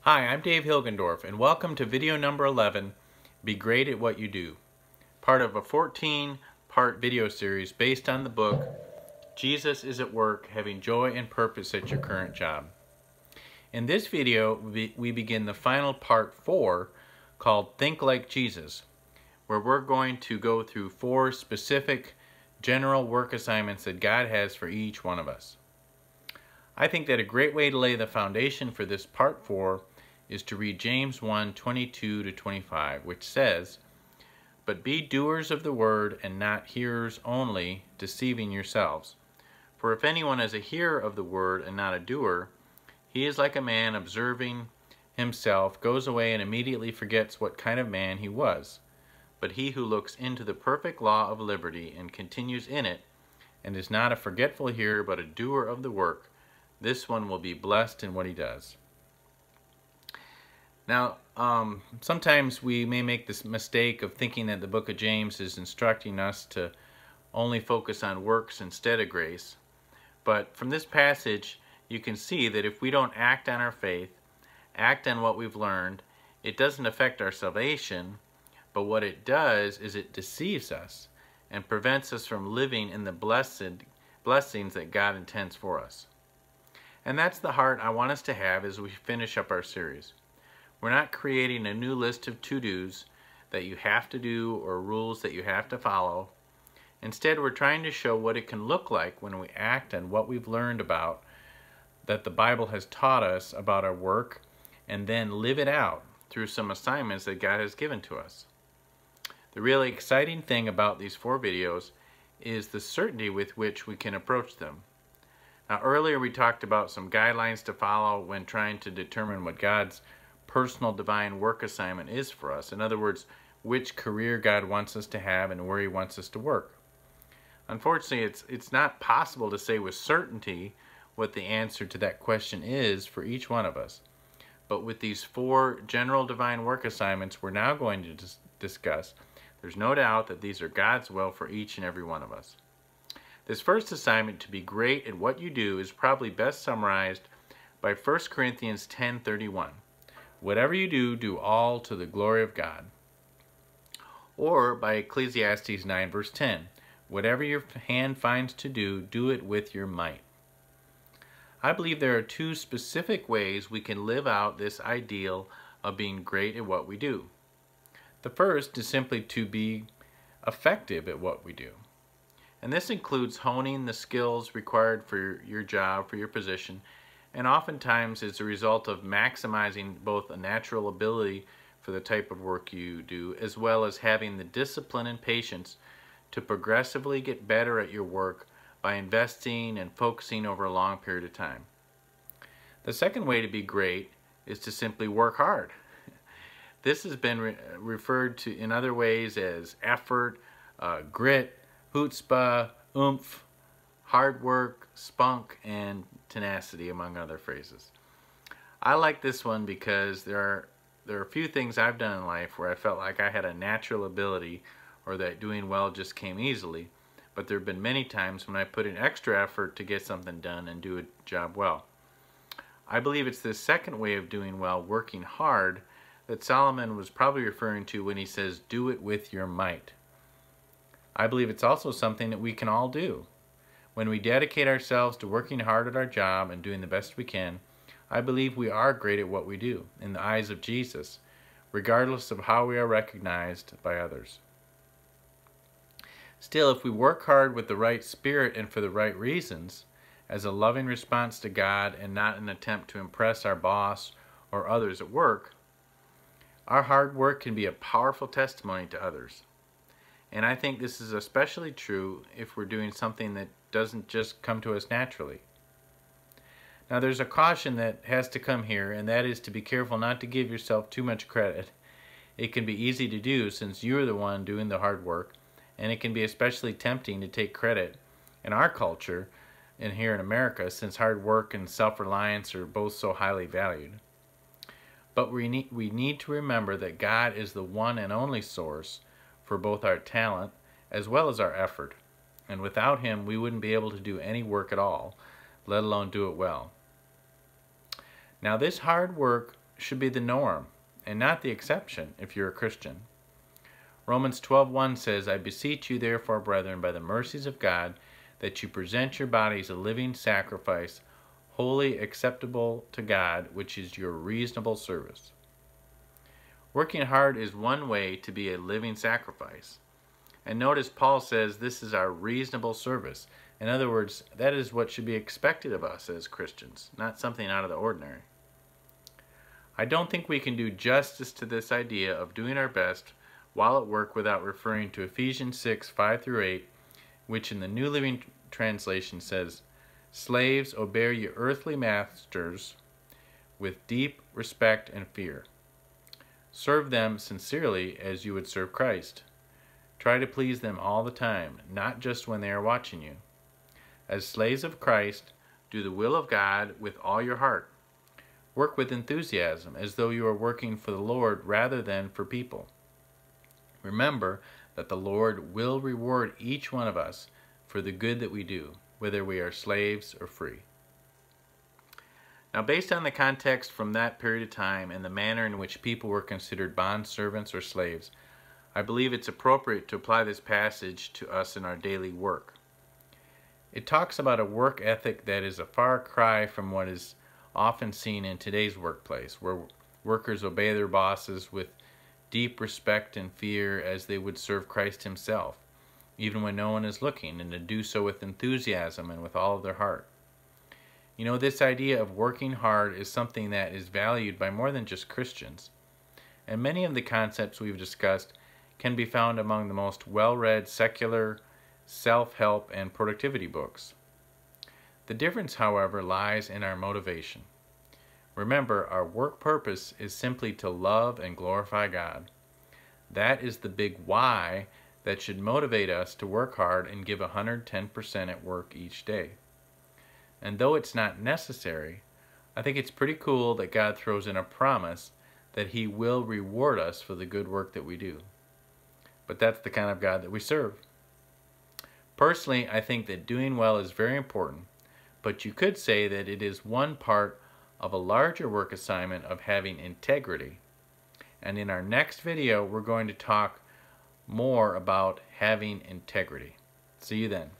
Hi, I'm Dave Hilgendorf, and welcome to video number 11, Be Great at What You Do, part of a 14-part video series based on the book, Jesus is at Work, Having Joy and Purpose at Your Current Job. In this video, we begin the final part 4, called Think Like Jesus, where we're going to go through 4 specific general work assignments that God has for each one of us. I think that a great way to lay the foundation for this part 4 is to read James 1:22-25, which says, "But be doers of the word and not hearers only, deceiving yourselves. For if anyone is a hearer of the word and not a doer, he is like a man observing himself, goes away and immediately forgets what kind of man he was. But he who looks into the perfect law of liberty and continues in it, and is not a forgetful hearer but a doer of the work, this one will be blessed in what he does." Now, sometimes we may make this mistake of thinking that the book of James is instructing us to only focus on works instead of grace. But from this passage, you can see that if we don't act on our faith, act on what we've learned, it doesn't affect our salvation, but what it does is it deceives us and prevents us from living in the blessings that God intends for us. And that's the heart I want us to have as we finish up our series. We're not creating a new list of to-dos that you have to do or rules that you have to follow. Instead, we're trying to show what it can look like when we act on what we've learned about, that the Bible has taught us about our work, and then live it out through some assignments that God has given to us. The really exciting thing about these 4 videos is the certainty with which we can approach them. Now, earlier we talked about some guidelines to follow when trying to determine what God's personal divine work assignment is for us. In other words, which career God wants us to have and where He wants us to work. Unfortunately, it's not possible to say with certainty what the answer to that question is for each one of us. But with these 4 general divine work assignments we're now going to discuss, there's no doubt that these are God's will for each and every one of us. This first assignment, to be great at what you do, is probably best summarized by 1 Corinthians 10:31. "Whatever you do, do all to the glory of God." Or by Ecclesiastes 9 verse 10. "Whatever your hand finds to do, do it with your might." I believe there are 2 specific ways we can live out this ideal of being great at what we do. The first is simply to be effective at what we do. And this includes honing the skills required for your job, for your position, and oftentimes is a result of maximizing both a natural ability for the type of work you do, as well as having the discipline and patience to progressively get better at your work by investing and focusing over a long period of time. The second way to be great is to simply work hard. This has been referred to in other ways as effort, grit, chutzpah, oomph, hard work, spunk, and tenacity, among other phrases. I like this one because there are a few things I've done in life where I felt like I had a natural ability or that doing well just came easily, but there have been many times when I put in extra effort to get something done and do a job well. I believe it's this second way of doing well, working hard, that Solomon was probably referring to when he says, "Do it with your might." I believe it's also something that we can all do. When we dedicate ourselves to working hard at our job and doing the best we can, I believe we are great at what we do in the eyes of Jesus, regardless of how we are recognized by others. Still, if we work hard with the right spirit and for the right reasons, as a loving response to God and not an attempt to impress our boss or others at work, our hard work can be a powerful testimony to others. And I think this is especially true if we're doing something that doesn't just come to us naturally. Now, there's a caution that has to come here, and that is to be careful not to give yourself too much credit. It can be easy to do since you're the one doing the hard work, and it can be especially tempting to take credit in our culture and here in America, since hard work and self-reliance are both so highly valued. But we need to remember that God is the one and only source for both our talent as well as our effort. And without Him, we wouldn't be able to do any work at all, let alone do it well. Now, this hard work should be the norm and not the exception if you're a Christian. Romans 12:1 says, I beseech you therefore, brethren, by the mercies of God, that you present your bodies a living sacrifice, wholly acceptable to God, which is your reasonable service. Working hard is one way to be a living sacrifice. And notice Paul says this is our reasonable service. In other words, that is what should be expected of us as Christians, not something out of the ordinary. I don't think we can do justice to this idea of doing our best while at work without referring to Ephesians 6:5-8, which in the New Living Translation says, Slaves, obey your earthly masters with deep respect and fear. Serve them sincerely as you would serve Christ. Try to please them all the time, not just when they are watching you. As slaves of Christ, do the will of God with all your heart. Work with enthusiasm, as though you are working for the Lord rather than for people. Remember that the Lord will reward each one of us for the good that we do, whether we are slaves or free. Now, based on the context from that period of time and the manner in which people were considered bondservants or slaves, I believe it's appropriate to apply this passage to us in our daily work. It talks about a work ethic that is a far cry from what is often seen in today's workplace, where workers obey their bosses with deep respect and fear as they would serve Christ himself, even when no one is looking, and to do so with enthusiasm and with all of their heart. You know, this idea of working hard is something that is valued by more than just Christians, and many of the concepts we've discussed can be found among the most well-read secular self-help and productivity books. The difference, however, lies in our motivation. Remember, our work purpose is simply to love and glorify God. That is the big why that should motivate us to work hard and give 110% at work each day. And though it's not necessary, I think it's pretty cool that God throws in a promise that he will reward us for the good work that we do. But that's the kind of God that we serve. Personally, I think that doing well is very important, but you could say that it is one part of a larger work assignment of having integrity. And in our next video, we're going to talk more about having integrity. See you then.